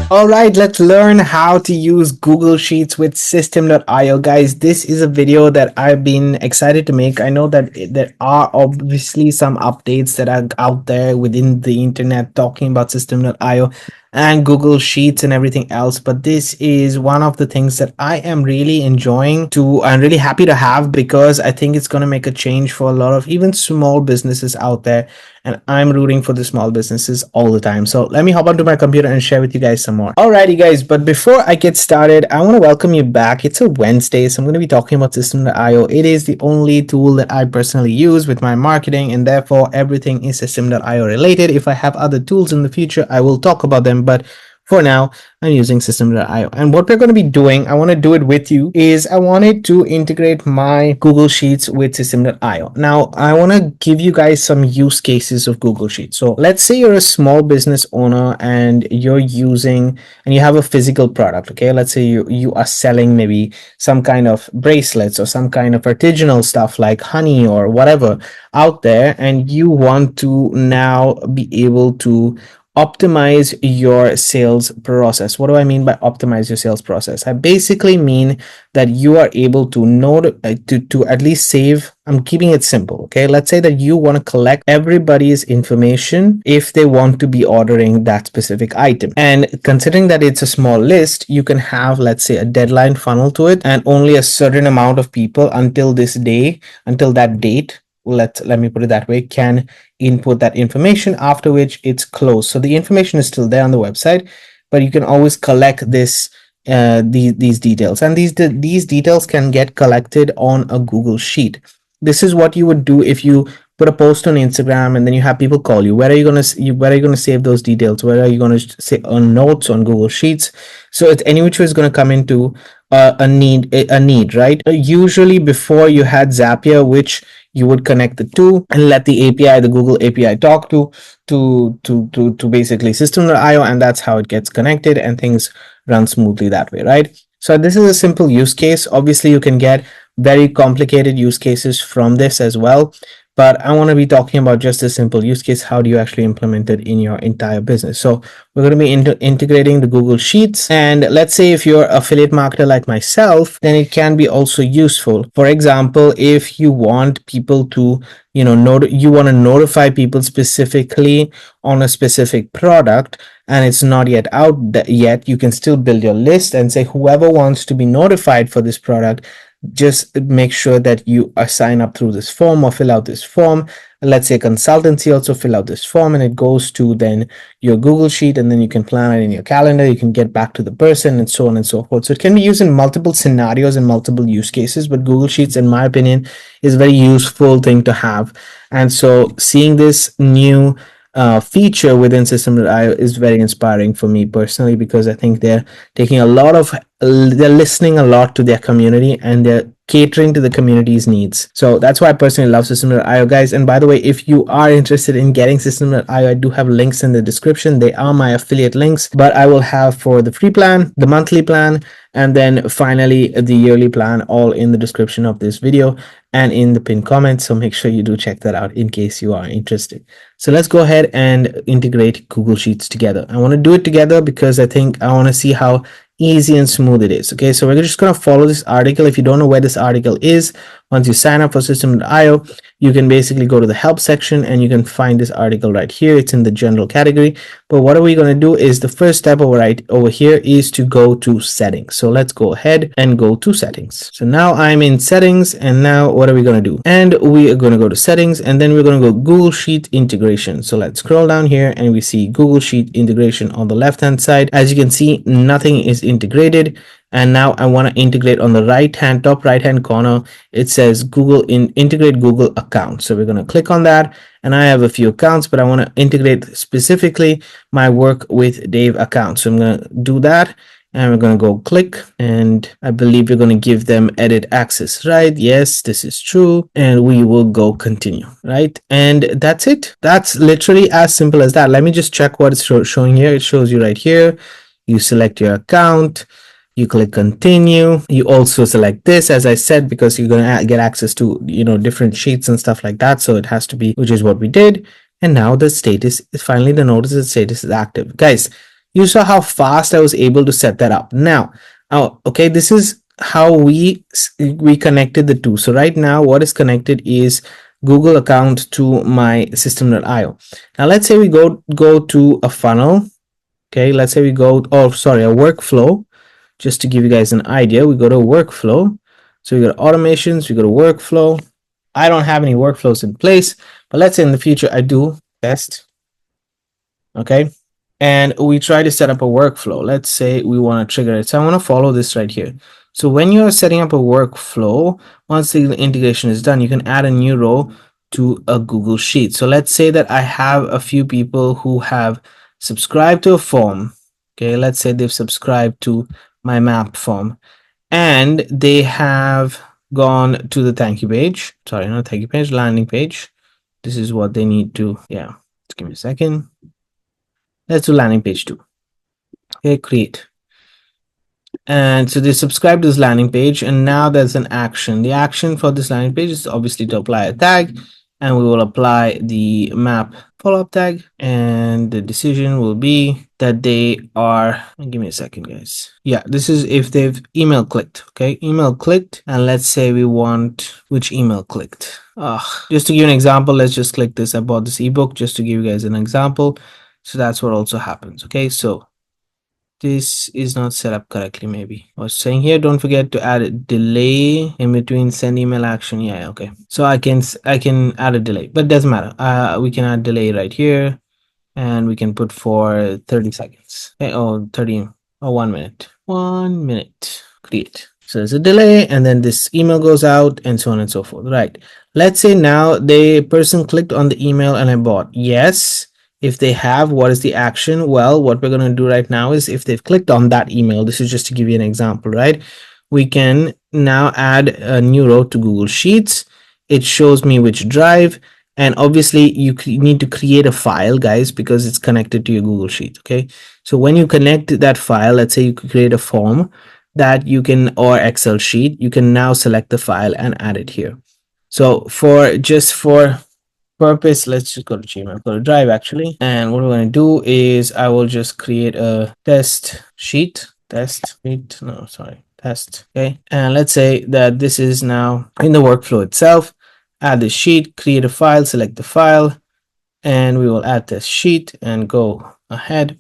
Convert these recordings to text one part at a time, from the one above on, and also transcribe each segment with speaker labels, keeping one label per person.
Speaker 1: All right, let's learn how to use Google Sheets with System.io. Guys, this is a video that I've been excited to make. I know that there are obviously some updates that are out there within the internet talking about System.io and Google Sheets and everything else, but this is one of the things that I am really enjoying to I'm really happy to have, because I think it's going to make a change for a lot of even small businesses out there, and I'm rooting for the small businesses all the time. So let me hop onto my computer and share with you guys some more. Alrighty guys, but before I get started, I want to welcome you back. It's a Wednesday, so I'm going to be talking about System.io. It is the only tool that I personally use with my marketing, and therefore everything is System.io related. If I have other tools in the future, I will talk about them, but for now, I'm using System.io. And what we're going to be doing, I want to do it with you, is I wanted to integrate my Google Sheets with System.io. Now, I want to give you guys some use cases of Google Sheets. So let's say you're a small business owner and you're using, and you have a physical product, okay? Let's say you are selling maybe some kind of bracelets or some kind of artisanal stuff like honey or whatever out there, and you want to now be able to optimize your sales process. What do I mean by optimize your sales process? I basically mean that you are able to to at least save. I'm keeping it simple. Okay. Let's say that you want to collect everybody's information if they want to be ordering that specific item. And considering that it's a small list, you can have, let's say, a deadline funnel to it, and only a certain amount of people until that date, let me put it that way, can input that information, after which it's closed. So the information is still there on the website, but you can always collect these details, and these details can get collected on a Google Sheet. This is what you would do if you put a post on Instagram and then you have people call you. Where are you going to save those details? Where are you going to say on notes on Google Sheets? So it's any which way is going to come into a need, right? Usually before you had Zapier, which you would connect the two and let the API, the Google API, talk to basically System.io, and that's how it gets connected, and things run smoothly that way, right? So this is a simple use case. Obviously, you can get very complicated use cases from this as well, but I want to be talking about just a simple use case. How do you actually implement it in your entire business? So we're going to be integrating the Google Sheets. And let's say if you're an affiliate marketer like myself, then it can be also useful. For example, if you want people to, you want to notify people specifically on a specific product, and it's not yet out yet, you can still build your list and say, whoever wants to be notified for this product, just make sure that you sign up through this form or fill out this form. Let's say consultancy also fill out this form, and it goes to then your Google Sheet, and then you can plan it in your calendar. You can get back to the person, and so on and so forth. So it can be used in multiple scenarios and multiple use cases, but Google Sheets, in my opinion, is a very useful thing to have. And so seeing this new feature within System.io is very inspiring for me personally, because I think they're listening a lot to their community, and they're catering to the community's needs. So that's why I personally love System.io, guys. And by the way, if you are interested in getting System.io, I do have links in the description. They are my affiliate links, but I will have for the free plan, the monthly plan, and then finally the yearly plan, all in the description of this video and in the pinned comment. So make sure you do check that out in case you are interested. So let's go ahead and integrate Google Sheets together. I want to do it together because I think I want to see how easy and smooth it is. Okay, so we're just going to follow this article. If you don't know where this article is, once you sign up for System.io, you can basically go to the help section and you can find this article right here. It's in the general category. But what are we going to do is the first step right over here is to go to settings. So let's go ahead and go to settings. So now I'm in settings, and now what are we going to do? And we are going to go to settings, and then we're going to go Google Sheet integration. So let's scroll down here and we see Google Sheet integration on the left hand side. As you can see, nothing is integrated. And now I want to integrate on the top right hand corner. It says integrate Google account. So we're going to click on that, and I have a few accounts, but I want to integrate specifically my Work with Dave account. So I'm going to do that, and we're going to go click, and I believe we're going to give them edit access, right? Yes, this is true. And we will go continue, right? And that's it. That's literally as simple as that. Let me just check what it's showing here. It shows you right here. You select your account. You click continue. You also select this, as I said, because you're going to get access to, different sheets and stuff like that. So it has to be, which is what we did. And now the status is finally, the notice that status is active. Guys, You saw how fast I was able to set that up. Now, oh, okay, this is how we connected the two. So right now, what is connected is Google account to my system.io. Now let's say we go to a funnel. Okay, let's say we go, oh, sorry, a workflow. Just to give you guys an idea, we go to workflow. So we go to automations, we go to workflow. I don't have any workflows in place, but let's say in the future I do test. Okay, and we try to set up a workflow. Let's say we want to trigger it. So I want to follow this right here. So when you're setting up a workflow, once the integration is done, you can add a new row to a Google Sheet. So let's say that I have a few people who have subscribed to a form. Okay, let's say they've subscribed to my map form and they have gone to the thank you page. Sorry, not thank you page, landing page. This is what they need to, yeah, just give me a second. Let's do landing page 2. Okay, create. And so they subscribe to this landing page, and now there's an action. The action for this landing page is obviously to apply a tag, and we will apply the map follow-up tag, and the decision will be that they are, give me a second, guys. Yeah, this is if they've email clicked. Okay, email clicked, and let's say we want which email clicked. Just to give you an example, let's just click this. I bought this ebook just to give you guys an example. So that's what also happens. Okay, so this is not set up correctly. Maybe I was saying here, don't forget to add a delay in between send email action. Yeah, okay, so I can add a delay, but it doesn't matter. We can add delay right here, and we can put for 30 seconds. Okay, oh, 30 or 1 minute. 1 minute. Create. So there's a delay, and then this email goes out, and so on and so forth. Right, let's say now the person clicked on the email and I bought. Yes, if they have, what is the action? Well, what we're going to do right now is if they've clicked on that email, this is just to give you an example, right? We can now add a new row to Google Sheets. It shows me which drive, and obviously you need to create a file, guys, because it's connected to your Google Sheet. Okay, so when you connect that file, let's say you could create a form that you can, or Excel sheet, you can now select the file and add it here. So for purpose, let's just go to Gmail, go to Drive actually, and what we're going to do is I will just create a test sheet. Okay, and let's say that this is now in the workflow itself. Add the sheet, create a file, select the file, and we will add this sheet and go ahead,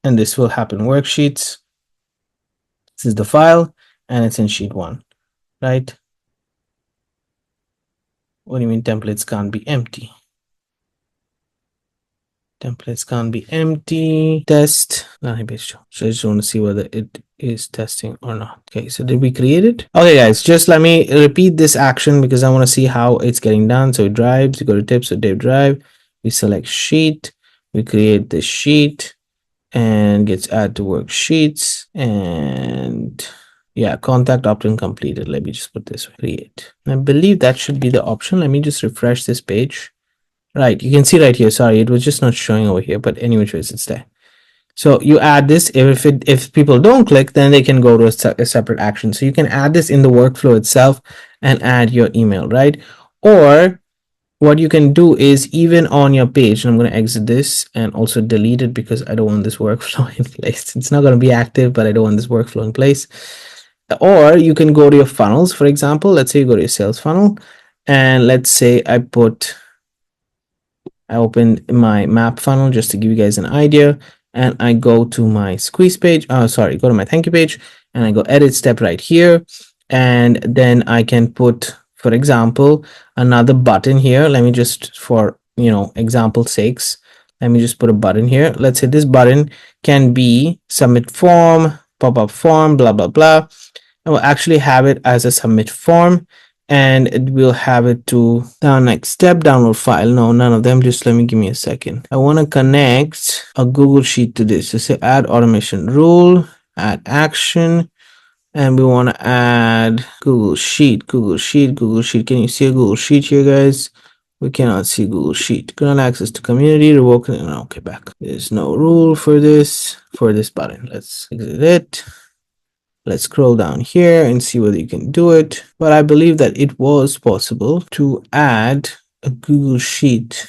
Speaker 1: and this will happen. Worksheets, this is the file, and it's in sheet 1, right? What do you mean templates can't be empty? Templates can't be empty. Test. So I just want to see whether it is testing or not. Okay, so did we create it? Okay, guys, just let me repeat this action because I want to see how it's getting done. So drives, you go to tips, so Dave drive. We select sheet. We create the sheet and gets add to worksheets. And yeah, contact opt-in completed. Let me just put this way. Create. I believe that should be the option. Let me just refresh this page. Right, you can see right here. Sorry, it was just not showing over here, but anyway, it's there. So you add this. If people don't click, then they can go to a separate action. So you can add this in the workflow itself and add your email, right? Or what you can do is even on your page, and I'm going to exit this and also delete it because I don't want this workflow in place. It's not going to be active, but I don't want this workflow in place. Or you can go to your funnels, for example. Let's say you go to your sales funnel, and let's say I opened my map funnel just to give you guys an idea, and I go to my squeeze page. Go to my thank you page, and I go edit step right here, and then I can put, for example, another button here. Let me just, for example sakes, let me just put a button here. Let's say this button can be submit form, pop-up form, blah blah blah. I will actually have it as a submit form, and it will have it to next step, download file. No, none of them. Just give me a second. I want to connect a Google Sheet to this. So say add automation rule, add action, and we want to add Google Sheet. Can you see a Google Sheet here, guys? We cannot see Google Sheet. Grant access to community, revoke it. Okay, back. There's no rule for this button. Let's exit it. Let's scroll down here and see whether you can do it. But I believe that it was possible to add a Google Sheet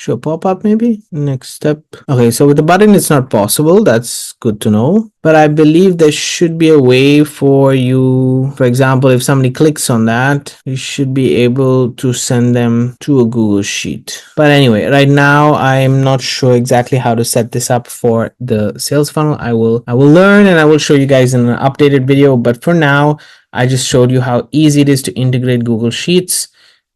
Speaker 1: Show pop-up maybe. Next step. Okay, so with the button it's not possible. That's good to know. But I believe there should be a way for you, for example, if somebody clicks on that, you should be able to send them to a Google Sheet. But anyway, right now I'm not sure exactly how to set this up for the sales funnel. I will learn and I will show you guys in an updated video. But for now, I just showed you how easy it is to integrate Google Sheets.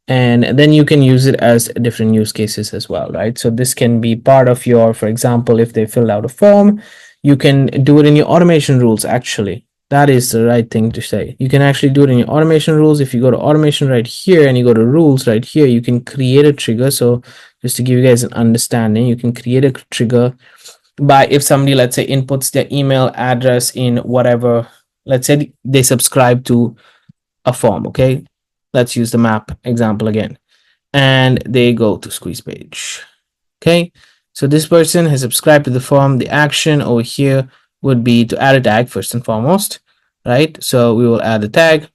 Speaker 1: And then you can use it as different use cases as well, right? So this can be part of your, for example, if they filled out a form, you can do it in your automation rules. Actually, that is the right thing to say. You can actually do it in your automation rules. If you go to automation right here and you go to rules right here, you can create a trigger. So just to give you guys an understanding, you can create a trigger by if somebody, let's say, inputs their email address in whatever, let's say they subscribe to a form. Okay, let's use the map example again, and they go to squeeze page. Okay, so this person has subscribed to the form. The action over here would be to add a tag first and foremost, right? So we will add the tag,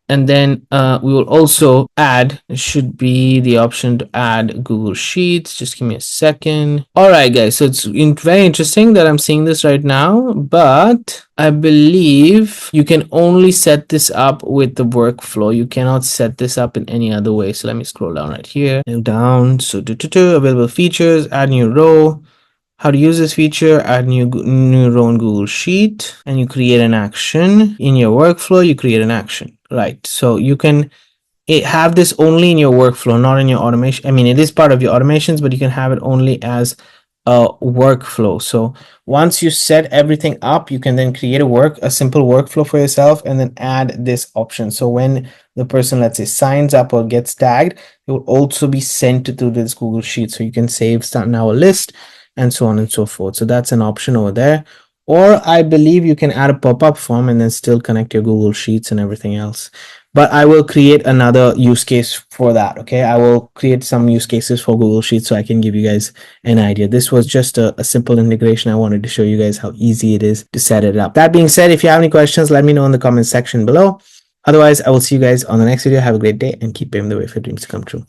Speaker 1: and then we will also add, it should be the option to add Google Sheets. Just give me a second. All right, guys, so it's very interesting that I'm seeing this right now, but I believe you can only set this up with the workflow. You cannot set this up in any other way. So let me scroll down right here and down. So available features, add new row. How to use this feature, add new row in Google Sheet, and you create an action. In your workflow, you create an action, right? So you can have this only in your workflow, not in your automation. I mean, it is part of your automations, but you can have it only as a workflow. So once you set everything up, you can then create a simple workflow for yourself and then add this option. So when the person, let's say, signs up or gets tagged, it will also be sent to this Google Sheet. So you can save now a list and so on and so forth. So that's an option over there. Or I believe you can add a pop-up form and then still connect your Google Sheets and everything else. But I will create another use case for that. Okay, I will create some use cases for Google Sheets so I can give you guys an idea. This was just a simple integration. I wanted to show you guys how easy it is to set it up. That being said, if you have any questions, let me know in the comment section below. Otherwise, I will see you guys on the next video. Have a great day and keep paving the way for dreams to come true.